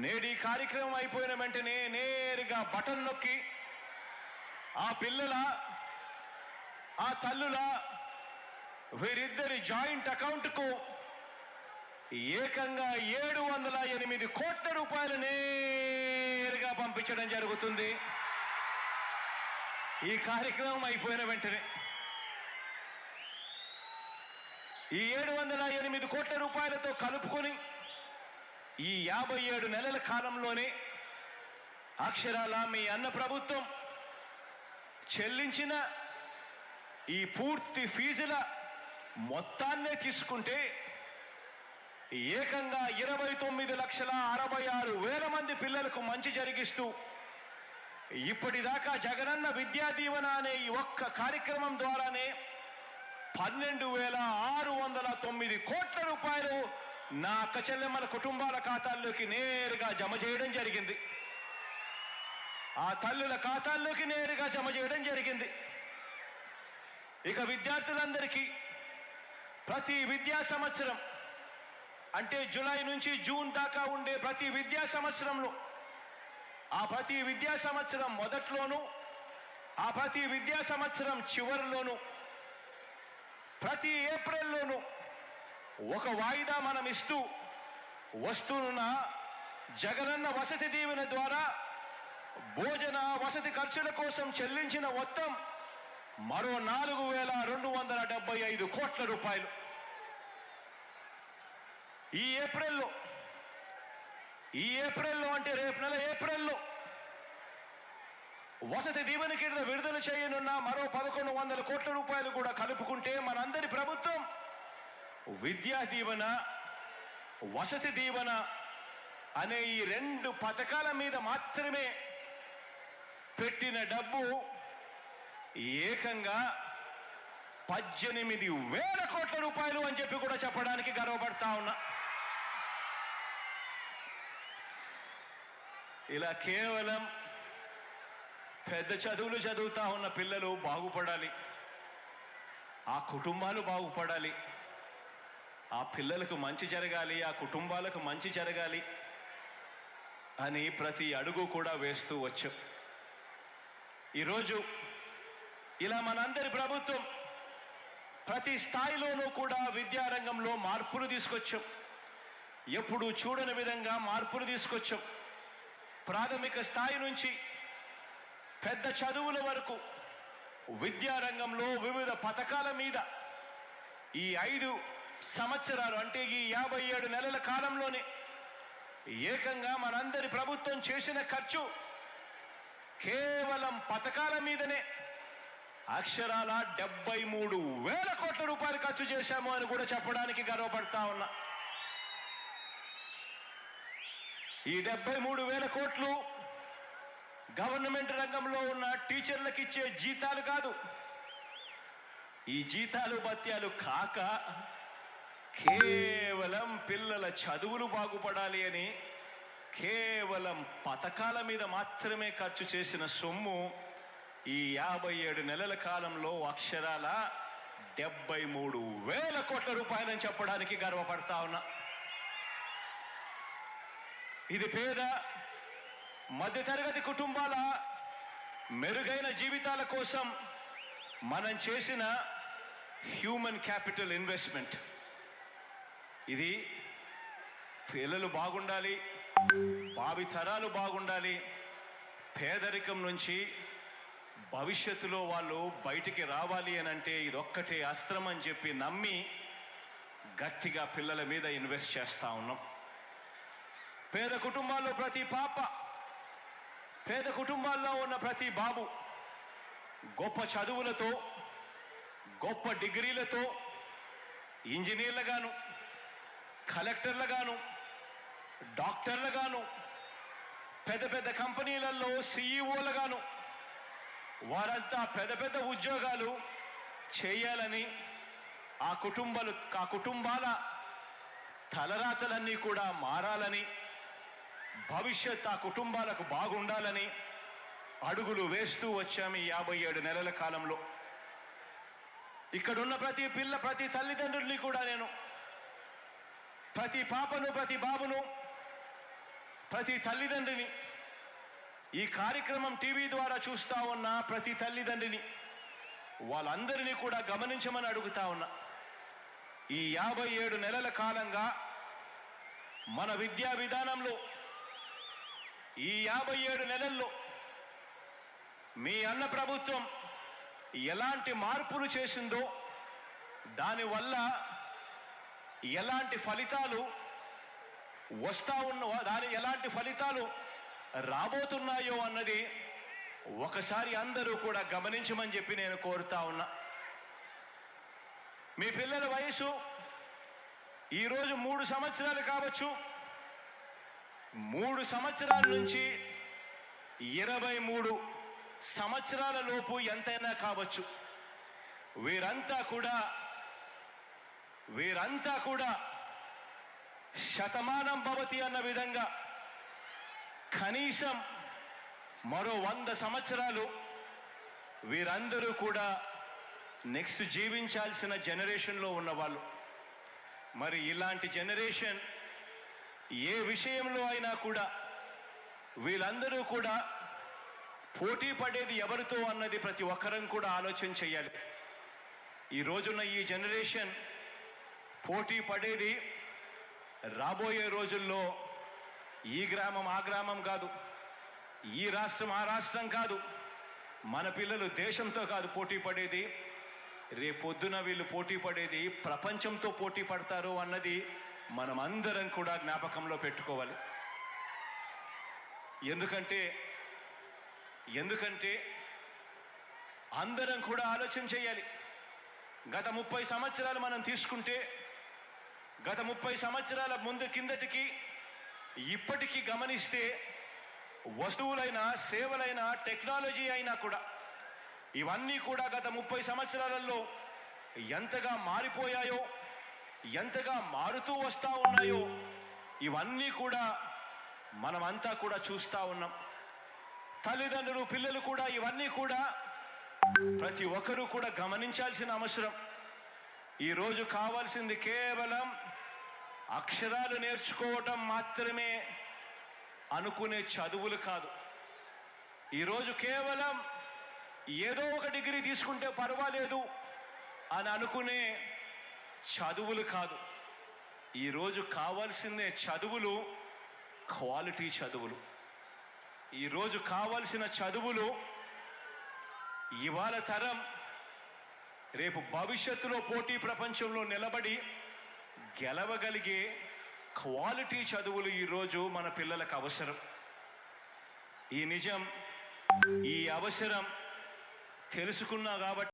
నేడు ఈ కార్యక్రమం అయిపోయిన వెంటనే నేరుగా బటన్ నొక్కి ఆ పిల్లల ఆ తల్లుల వీరిద్దరి జాయింట్ అకౌంట్కు ఏకంగా 708 కోట్ల రూపాయలు నేరుగా పంపించడం జరుగుతుంది. ఈ కార్యక్రమం అయిపోయిన వెంటనే ఈ 708 కోట్ల రూపాయలతో కలుపుకొని ఈ 57 నెలల కాలంలోనే అక్షరాల మీ అన్న ప్రభుత్వం చెల్లించిన ఈ పూర్తి ఫీజుల మొత్తాన్నే తీసుకుంటే ఏకంగా 29,66,000 మంది పిల్లలకు మంచి జరిగిస్తూ ఇప్పటిదాకా జగనన్న విద్యా దీవెన అనే ఈ ఒక్క కార్యక్రమం ద్వారానే 12,609 కోట్ల రూపాయలు నా అక్క చెల్లెమ్మల కుటుంబాల ఖాతాల్లోకి నేరుగా జమ చేయడం జరిగింది. ఆ తల్లుల ఖాతాల్లోకి నేరుగా జమ చేయడం జరిగింది. ఇక విద్యార్థులందరికీ ప్రతి విద్యా సంవత్సరం అంటే జూలై నుంచి జూన్ దాకా ఉండే ప్రతి విద్యా సంవత్సరంలో ఆ ప్రతి విద్యా సంవత్సరం మొదట్లోనూ ఆ ప్రతి విద్యా సంవత్సరం చివరిలోనూ ప్రతి ఏప్రిల్లోనూ ఒక వాయిదా మనం ఇస్తూ వస్తున్న జగనన్న వసతి దీవెన ద్వారా భోజన వసతి ఖర్చుల కోసం చెల్లించిన మొత్తం మరో 4,275 కోట్ల రూపాయలు. ఈ ఏప్రిల్లో అంటే రేపు నెల ఏప్రిల్లో వసతి దీవెన కింద విడుదల చేయనున్న మరో 1,100 కోట్ల రూపాయలు కూడా కలుపుకుంటే మనందరి ప్రభుత్వం విద్యా దీవెన వసతి దీవెన అనే ఈ 2 పథకాల మీద మాత్రమే పెట్టిన డబ్బు ఏకంగా 18,000 కోట్ల రూపాయలు అని చెప్పి కూడా చెప్పడానికి గర్వపడతా ఉన్నా. ఇలా కేవలం పెద్ద చదువులు చదువుతా ఉన్న పిల్లలు బాగుపడాలి, ఆ కుటుంబాలు బాగుపడాలి, ఆ పిల్లలకు మంచి జరగాలి, ఆ కుటుంబాలకు మంచి జరగాలి అని ప్రతి అడుగు కూడా వేస్తూ వచ్చాం. ఈరోజు ఇలా మనందరి ప్రభుత్వం ప్రతి స్థాయిలోనూ కూడా విద్యారంగంలో మార్పులు తీసుకొచ్చాం. ఎప్పుడూ చూడని విధంగా మార్పులు తీసుకొచ్చాం. ప్రాథమిక స్థాయి నుంచి పెద్ద చదువుల వరకు విద్యారంగంలో వివిధ పథకాల మీద ఈ 5 సంవత్సరాలు అంటే ఈ 57 నెలల కాలంలోనే ఏకంగా మనందరి ప్రభుత్వం చేసిన ఖర్చు కేవలం పథకాల మీదనే అక్షరాల 73,000 కోట్ల రూపాయలు ఖర్చు చేశాము అని కూడా చెప్పడానికి గర్వపడతా ఉన్నా. ఈ 73,000 కోట్లు గవర్నమెంట్ రంగంలో ఉన్న టీచర్లకు ఇచ్చే జీతాలు కాదు. ఈ జీతాలు భత్యాలు కాక కేవలం పిల్లల చదువులు బాగుపడాలి అని కేవలం పథకాల మీద మాత్రమే ఖర్చు చేసిన సొమ్ము ఈ 57 నెలల కాలంలో అక్షరాల 73,000 కోట్ల రూపాయలని చెప్పడానికి గర్వపడతా ఉన్నా. ఇది పేద మధ్యతరగతి కుటుంబాల మెరుగైన జీవితాల కోసం మనం చేసిన హ్యూమన్ క్యాపిటల్ ఇన్వెస్ట్మెంట్. ఇది పిల్లలు బాగుండాలి, భావితరాలు బాగుండాలి, పేదరికం నుంచి భవిష్యత్తులో వాళ్ళు బయటికి రావాలి అని అంటే ఇదొక్కటే అస్త్రం అని చెప్పి నమ్మి గట్టిగా పిల్లల మీద ఇన్వెస్ట్ చేస్తా ఉన్నాం. పేద కుటుంబాల్లో ప్రతి పాప, పేద కుటుంబాల్లో ఉన్న ప్రతి బాబు గొప్ప చదువులతో, గొప్ప డిగ్రీలతో ఇంజనీర్లుగాను, కలెక్టర్లుగాను, డాక్టర్లుగాను, పెద్ద పెద్ద కంపెనీలలో సీఈఓలుగాను వారంతా పెద్ద పెద్ద ఉద్యోగాలు చేయాలని ఆ కుటుంబాల తలరాతలన్నీ కూడా మారాలని, భవిష్యత్ ఆ కుటుంబాలకు బాగుండాలని అడుగులు వేస్తూ వచ్చాము ఈ 57 నెలల కాలంలో. ఇక్కడున్న ప్రతి తల్లిదండ్రుల్ని కూడా నేను, ప్రతి పాపను, ప్రతి బాబును ప్రతి తల్లిదండ్రిని, ఈ కార్యక్రమం టీవీ ద్వారా చూస్తా ఉన్న ప్రతి తల్లిదండ్రిని, వాళ్ళందరినీ కూడా గమనించమని అడుగుతా ఉన్నా. ఈ 57 నెలల కాలంగా మన విద్యా విధానంలో ఈ 57 నెలల్లో మీ అన్న ప్రభుత్వం ఎలాంటి మార్పులు చేసిందో, దానివల్ల ఎలాంటి ఫలితాలు ఎలాంటి ఫలితాలు రాబోతున్నాయో అన్నది ఒకసారి అందరూ కూడా గమనించమని చెప్పి నేను కోరుతా ఉన్నా. మీ పిల్లల వయసు ఈరోజు 3 సంవత్సరాలు కావచ్చు, 3 సంవత్సరాల నుంచి 23 సంవత్సరాల లోపు ఎంతైనా కావచ్చు. వీరంతా కూడా శతమానం భవతి అన్న విధంగా కనీసం మరో 100 సంవత్సరాలు వీరందరూ కూడా నెక్స్ట్ జీవించాల్సిన జనరేషన్లో ఉన్నవాళ్ళు. మరి ఇలాంటి జనరేషన్ ఏ విషయంలో అయినా కూడా వీళ్ళందరూ కూడా పోటీ పడేది ఎవరితో అన్నది ప్రతి ఒక్కరం కూడా ఆలోచన చేయాలి. ఈ రోజున్న ఈ జనరేషన్ పోటీ పడేది రాబోయే రోజుల్లో ఈ గ్రామం ఆ గ్రామం కాదు, ఈ రాష్ట్రం ఆ రాష్ట్రం కాదు, మన పిల్లలు దేశంతో కాదు పోటీ పడేది, రేపొద్దున వీళ్ళు పోటీ పడేది ప్రపంచంతో పోటీ పడతారు అన్నది మనం అందరం కూడా జ్ఞాపకంలో పెట్టుకోవాలి. ఎందుకంటే అందరం కూడా ఆలోచన చేయాలి. గత 30 సంవత్సరాలు మనం తీసుకుంటే, గత 30 సంవత్సరాల ముందు కిందటికి ఇప్పటికీ గమనిస్తే వస్తువులైనా సేవలైనా టెక్నాలజీ అయినా కూడా ఇవన్నీ కూడా గత 30 సంవత్సరాలలో ఎంతగా మారిపోయాయో, ఎంతగా మారుతూ వస్తూ ఉన్నాయో ఇవన్నీ కూడా మనమంతా కూడా చూస్తూ ఉన్నాం. తల్లిదండ్రులు, పిల్లలు కూడా ఇవన్నీ కూడా ప్రతి ఒక్కరూ కూడా గమనించాల్సిన అవసరం. ఈరోజు కావాల్సింది కేవలం అక్షరాలు నేర్చుకోవటం మాత్రమే అనుకునే చదువులు కాదు. ఈరోజు కేవలం ఏదో ఒక డిగ్రీ తీసుకుంటే పర్వాలేదు అని అనుకునే చదువులు కాదు. ఈరోజు కావాల్సిందే చదువులు, క్వాలిటీ చదువులు. ఈరోజు కావాల్సిన చదువులు ఇవాళ తరం రేపు భవిష్యత్తులో పోటీ ప్రపంచంలో నిలబడి గెలవగలిగే క్వాలిటీ చదువులు ఈరోజు మన పిల్లలకు అవసరం. ఈ నిజం, ఈ అవసరం తెలుసుకున్నా కాబట్టి